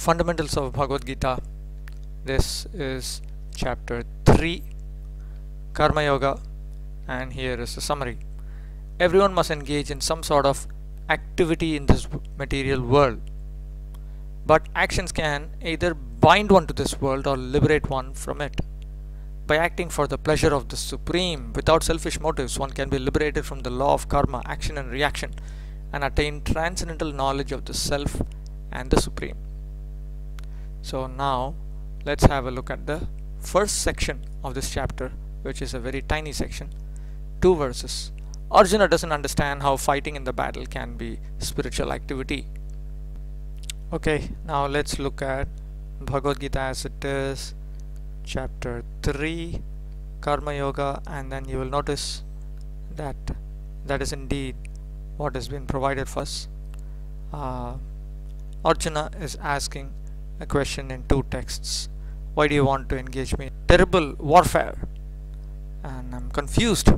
Fundamentals of Bhagavad-gita. This is chapter 3, Karma Yoga, and here is a summary. Everyone must engage in some sort of activity in this material world, but actions can either bind one to this world or liberate one from it. By acting for the pleasure of the Supreme without selfish motives, one can be liberated from the law of karma, action and reaction, and attain transcendental knowledge of the Self and the Supreme. So now let's have a look at the first section of this chapter, which is a very tiny section, 2 verses. Arjuna doesn't understand how fighting in the battle can be spiritual activity. Okay, now let's look at Bhagavad-gita as it is, chapter 3, Karma Yoga, and then you will notice that that is indeed what has been provided for us. Arjuna is asking a question in 2 texts. Why do you want to engage me in terrible warfare? And I'm confused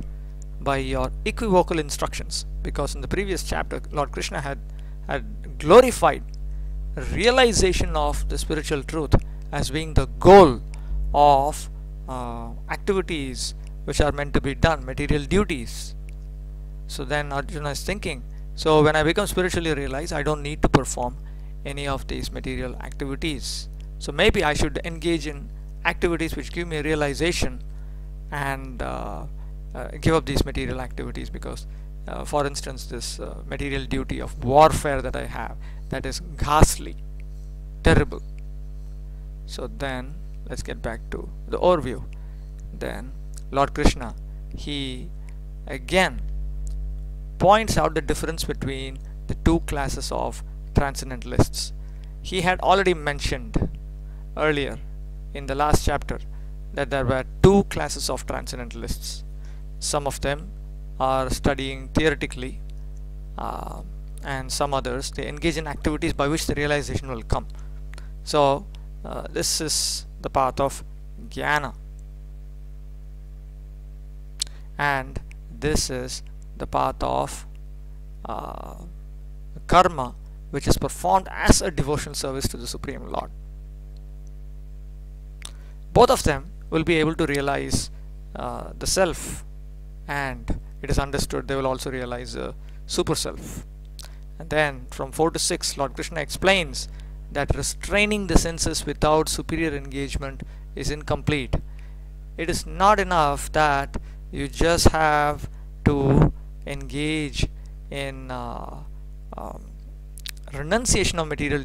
by your equivocal instructions, because in the previous chapter Lord Krishna had glorified realization of the spiritual truth as being the goal of activities which are meant to be done, material duties. So then Arjuna is thinking, so when I become spiritually realized, I don't need to perform any of these material activities. So maybe I should engage in activities which give me realization and give up these material activities, because for instance this material duty of warfare that I have, that is ghastly, terrible. So then let's get back to the overview. Then Lord Krishna, he again points out the difference between the 2 classes of transcendentalists. He had already mentioned earlier in the last chapter that there were 2 classes of transcendentalists. Some of them are studying theoretically, and some others they engage in activities by which the realization will come. So this is the path of jnana, and this is the path of karma, which is performed as a devotional service to the Supreme Lord. Both of them will be able to realize the self, and it is understood they will also realize the super self. And then from 4 to 6 Lord Krishna explains that restraining the senses without superior engagement is incomplete. It is not enough that you just have to engage in renunciation of material.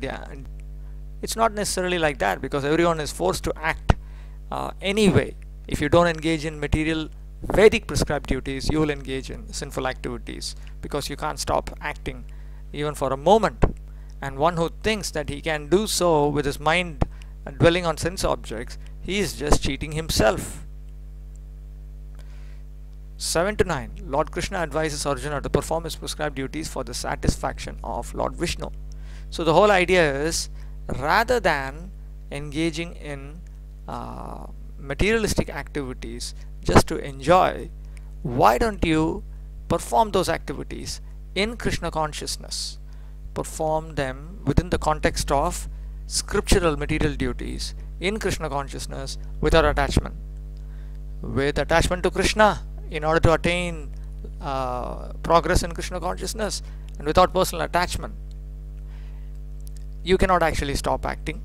It's not necessarily like that, because everyone is forced to act anyway. If you don't engage in material Vedic prescribed duties, you will engage in sinful activities, because you can't stop acting even for a moment. And one who thinks that he can do so with his mind dwelling on sense objects, he is just cheating himself. 7 to 9 Lord Krishna advises Arjuna to perform his prescribed duties for the satisfaction of Lord Vishnu. So the whole idea is, rather than engaging in materialistic activities just to enjoy, why don't you perform those activities in Krishna consciousness? Perform them within the context of scriptural material duties in Krishna consciousness without attachment. With attachment to Krishna, in order to attain progress in Krishna consciousness, and without personal attachment, you cannot actually stop acting.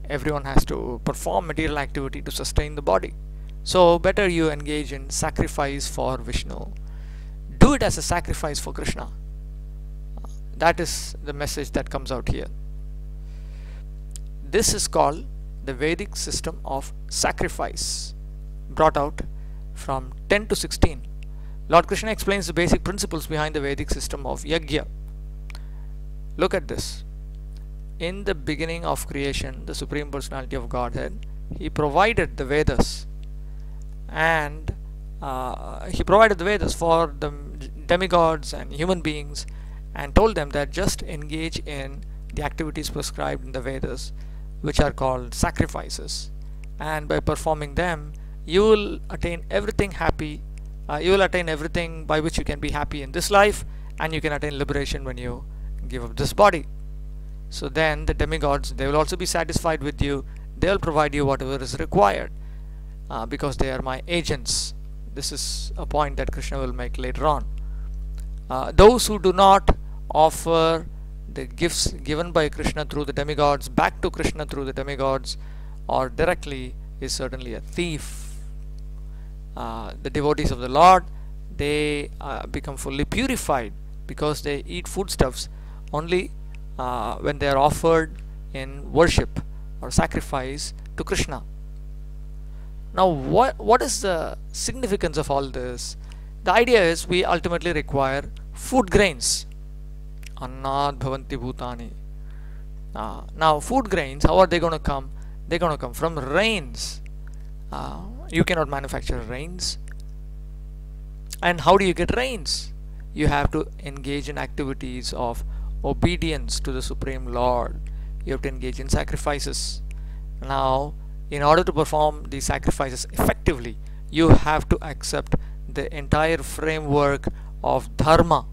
Everyone has to perform material activity to sustain the body. So better you engage in sacrifice for Vishnu. Do it as a sacrifice for Krishna. That is the message that comes out here. This is called the Vedic system of sacrifice, brought out from 10 to 16. Lord Krishna explains the basic principles behind the Vedic system of yajna. Look at this. In the beginning of creation, the Supreme Personality of Godhead, he provided the Vedas, and he provided the Vedas for the demigods and human beings, and told them that just engage in the activities prescribed in the Vedas, which are called sacrifices, and by performing them you will attain everything happy. You will attain everything by which you can be happy in this life, and you can attain liberation when you give up this body. So then the demigods, they will also be satisfied with you. They will provide you whatever is required, because they are my agents. This is a point that Krishna will make later on. Those who do not offer the gifts given by Krishna through the demigods back to Krishna through the demigods or directly is certainly a thief. The devotees of the Lord, they become fully purified because they eat foodstuffs only when they are offered in worship or sacrifice to Krishna. Now what is the significance of all this? The idea is we ultimately require food grains. Annad bhavanti bhutani. Now food grains, how are they going to come? They're going to come from rains. You cannot manufacture rains. And how do you get rains? You have to engage in activities of obedience to the Supreme Lord. You have to engage in sacrifices. Now, in order to perform these sacrifices effectively, you have to accept the entire framework of dharma,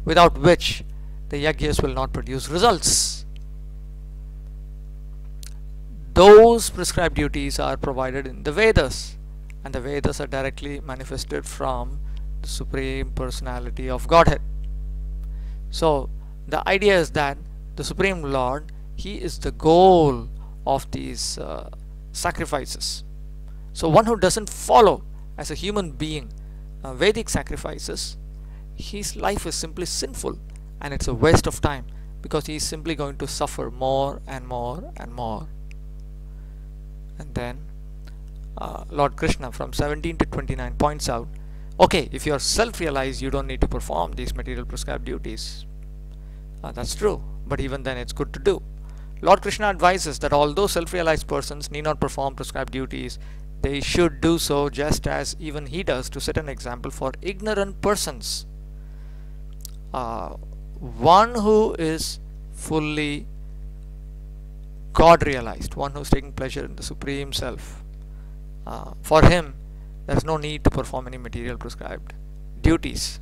without which the yajnas will not produce results. Those prescribed duties are provided in the Vedas, and the Vedas are directly manifested from the Supreme Personality of Godhead. So the idea is that the Supreme Lord, He is the goal of these sacrifices. So one who doesn't follow as a human being Vedic sacrifices, his life is simply sinful, and it's a waste of time, because he is simply going to suffer more and more and more. And then Lord Krishna from 17 to 29 points out, okay, if you are self-realized, you don't need to perform these material prescribed duties. That's true, but even then it's good to do. Lord Krishna advises that although self-realized persons need not perform prescribed duties, they should do so just as even he does, to set an example for ignorant persons. One who is fully God realized, one who is taking pleasure in the Supreme Self, for him there is no need to perform any material prescribed duties.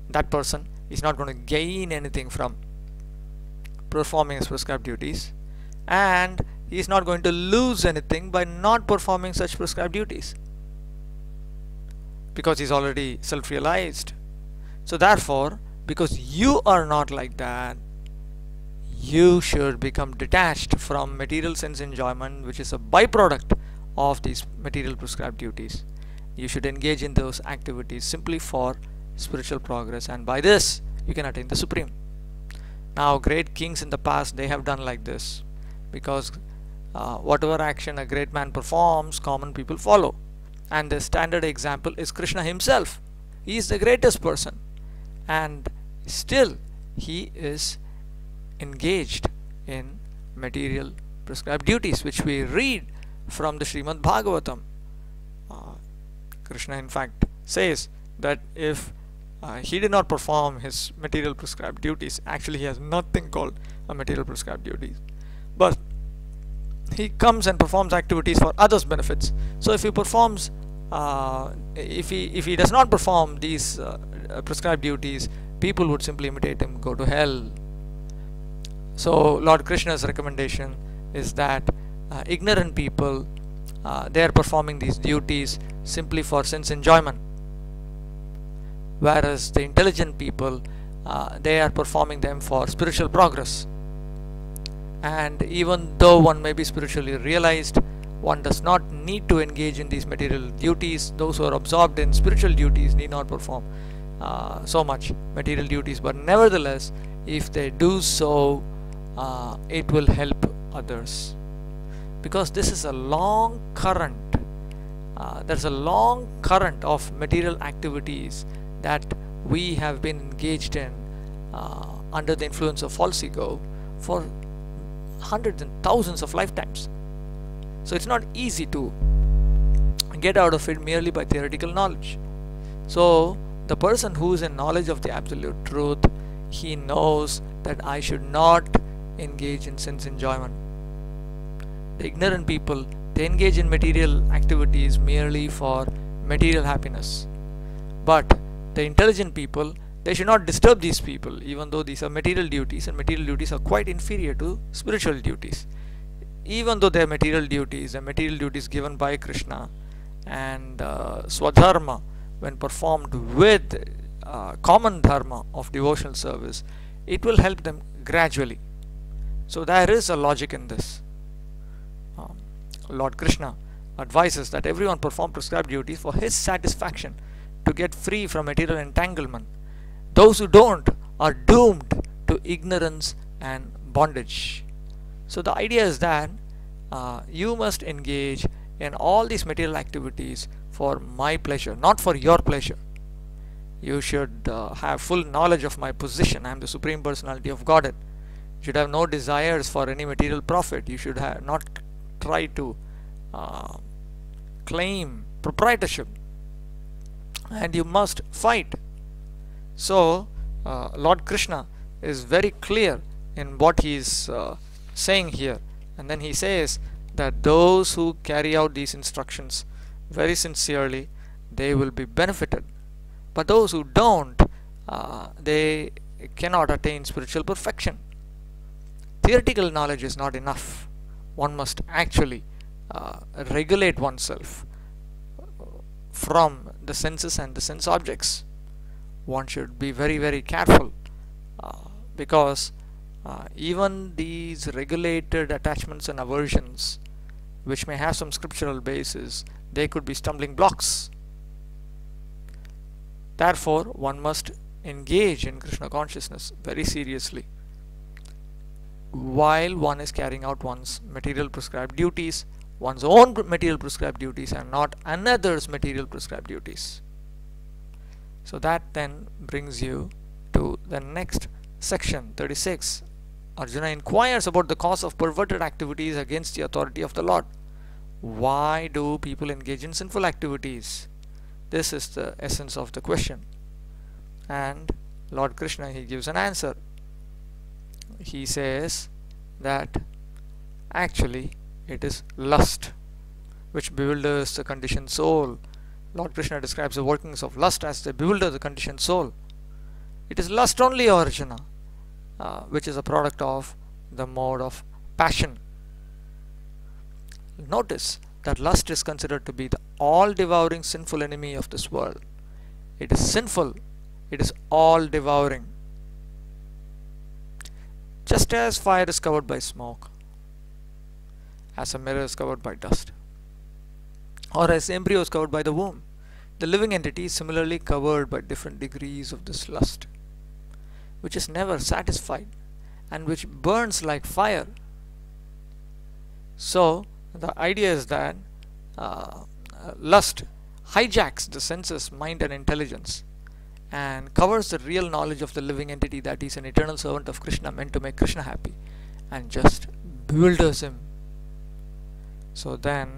That person is not going to gain anything from performing his prescribed duties, and he is not going to lose anything by not performing such prescribed duties, because he is already self-realized. So therefore, because you are not like that, you should become detached from material sense enjoyment, which is a byproduct of these material prescribed duties. You should engage in those activities simply for spiritual progress, and by this you can attain the Supreme. Now, great kings in the past, they have done like this, because whatever action a great man performs, common people follow, and the standard example is Krishna himself. He is the greatest person, and still he is engaged in material prescribed duties, which we read from the Srimad Bhagavatam. Krishna in fact says that if he did not perform his material prescribed duties, actually he has nothing called a material prescribed duties, but he comes and performs activities for others' benefits. So if he performs, if he does not perform these prescribed duties, people would simply imitate him, go to hell. So Lord Krishna's recommendation is that ignorant people, they are performing these duties simply for sense enjoyment, whereas the intelligent people, they are performing them for spiritual progress. And even though one may be spiritually realized, one does not need to engage in these material duties. Those who are absorbed in spiritual duties need not perform so much material duties, but nevertheless, if they do so, it will help others, because this is a long current. There's a long current of material activities that we have been engaged in under the influence of false ego for hundreds and thousands of lifetimes. So it's not easy to get out of it merely by theoretical knowledge. So the person who is in knowledge of the absolute truth, he knows that I should not engage in sense enjoyment. The ignorant people, they engage in material activities merely for material happiness, but the intelligent people, They should not disturb these people, even though these are material duties, and material duties are quite inferior to spiritual duties. Even though they are material duties, the material duties given by Krishna, and swadharma, when performed with common dharma of devotional service, it will help them gradually. So there is a logic in this. Lord Krishna advises that everyone perform prescribed duties for his satisfaction, to get free from material entanglement. Those who don't are doomed to ignorance and bondage. So the idea is that you must engage in all these material activities for my pleasure, not for your pleasure. You should have full knowledge of my position. I am the Supreme Personality of Godhead. You should have no desires for any material profit. You should have not try to claim proprietorship, and you must fight. So Lord Krishna is very clear in what he is saying here, and then he says that those who carry out these instructions very sincerely, they will be benefited, but those who don't, they cannot attain spiritual perfection. Theoretical knowledge is not enough. One must actually regulate oneself from the senses and the sense objects. One should be very, very careful, because even these regulated attachments and aversions, which may have some scriptural basis, they could be stumbling blocks. Therefore, one must engage in Krishna consciousness very seriously while one is carrying out one's material prescribed duties, one's own material prescribed duties, and not another's material prescribed duties. So that then brings you to the next section, 36. Arjuna inquires about the cause of perverted activities against the authority of the Lord. Why do people engage in sinful activities? This is the essence of the question. And Lord Krishna, he gives an answer. He says that actually it is lust which bewilders the conditioned soul. Lord Krishna describes the workings of lust as they bewilder the conditioned soul. It is lust only, Arjuna, which is a product of the mode of passion. Notice that lust is considered to be the all-devouring sinful enemy of this world. It is sinful, it is all-devouring. Just as fire is covered by smoke, as a mirror is covered by dust, or as embryo is covered by the womb, the living entity is similarly covered by different degrees of this lust, which is never satisfied and which burns like fire. So the idea is that lust hijacks the senses, mind and intelligence, and covers the real knowledge of the living entity, that is an eternal servant of Krishna meant to make Krishna happy, and just bewilders him. So then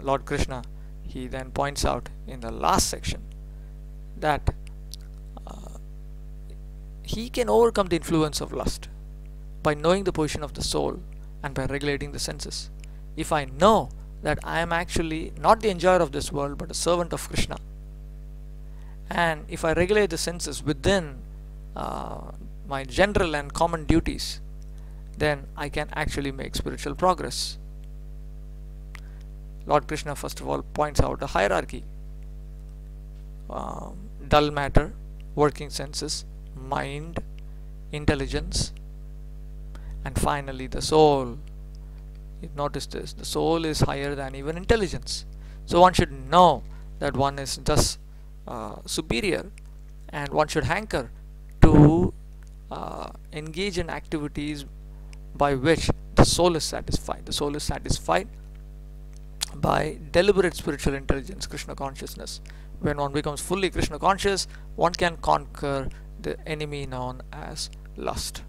Lord Krishna, he then points out in the last section that he can overcome the influence of lust by knowing the position of the soul and by regulating the senses. If I know that I am actually not the enjoyer of this world but a servant of Krishna, and if I regulate the senses within my general and common duties, then I can actually make spiritual progress. Lord Krishna first of all points out a hierarchy: dull matter, working senses, mind, intelligence, and finally the soul. You notice this, the soul is higher than even intelligence. So one should know that one is thus superior, and one should hanker to engage in activities by which the soul is satisfied. The soul is satisfied by deliberate spiritual intelligence, Krishna consciousness. When one becomes fully Krishna conscious, one can conquer the enemy known as lust.